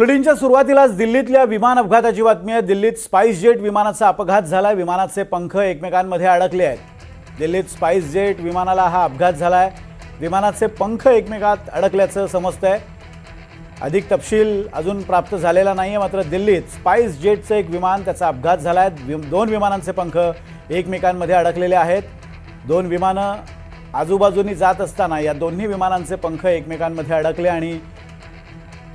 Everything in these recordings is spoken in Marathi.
बुलेटिनच्या सुरुवातीलाच दिल्लीतल्या विमान अपघाताची बातमी आहे। दिल्लीत स्पाइस जेट विमानाचा अपघात झाला। विमानाचे पंख एकमेकांमध्ये अडकले आहेत। दिल्लीत स्पाइस जेट विमानाला हा अपघात झालाय। विमानाचे पंख एकमेकात अडकल्याचं समजतंय। अधिक तपशील अजून प्राप्त झालेला नाहीये। मात्र दिल्लीत स्पाइस जेटचं एक विमान त्याचा अपघात झालाय। दोन विमानांचे पंख एकमेकांमध्ये अडकलेले आहेत। दोन विमानं आजूबाजूनी जात असताना या दोन्ही विमानांचे पंख एकमेकांमध्ये अडकले आणि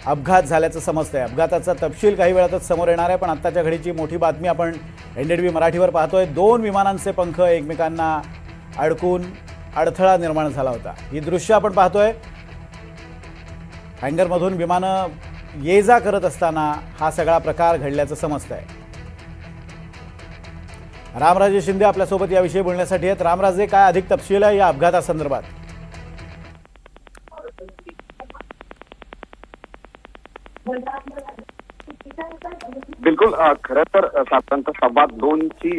अपघात झाल्याचं समजतंय। अपघाताचा तपशील काही वेळातच समोर येणार आहे, पण आत्ताच्या घडीची मोठी बातमी आपण NDTV मराठीवर पाहतोय। दोन विमानांचे पंख एकमेकांना अडकून अडथळा निर्माण झाला होता। ही दृश्य आपण पाहतोय। हँगरमधून विमानं ये जा करत असताना हा सगळा प्रकार घडल्याचं समजतंय। रामराजे शिंदे आपल्यासोबत याविषयी बोलण्यासाठी आहेत। रामराजे, काय अधिक तपशील आहे या अपघातासंदर्भात? बिलकुल, खरं तर साधारणतः 2:15ची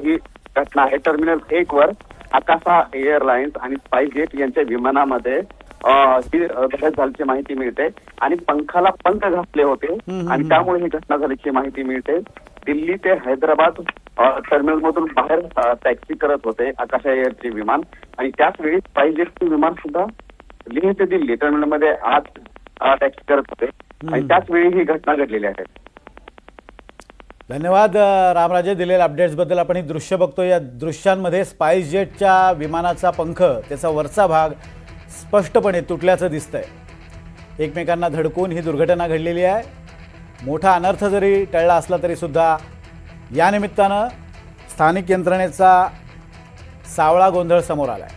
ही घटना आहे। टर्मिनल 1 वर आकाशा एअरलाइन्स आणि स्पाइस जेट यांच्या विमानामध्ये ही घटना झाल्याची माहिती मिळते आणि पंखाला पंख घातले होते आणि त्यामुळे ही घटना झाल्याची माहिती मिळते। दिल्ली ते हैदराबाद टर्मिनल मधून बाहेर टॅक्सी करत होते आकाशा एअरचे विमान आणि त्याच वेळी स्पाइस जेटचे विमान सुद्धा लेह ते दिल्ली टर्मिनल मध्ये आज टॅक्सी करत होते आणि त्याच वेळी ही घटना घडलेली आहे। धन्यवाद रामराजे, दिलेल्या अपडेट्सबद्दल। आपण ही दृश्य बघतोय। या दृश्यांमध्ये स्पाइस जेटच्या विमानाचा पंख, त्याचा वरचा भाग स्पष्टपणे तुटल्याचं दिसतंय। एकमेकांना धडकून ही दुर्घटना घडलेली आहे। मोठा अनर्थ जरी टळला असला तरी सुद्धा या निमित्तानं स्थानिक यंत्रणेचा सावळा गोंधळ समोर आलाय।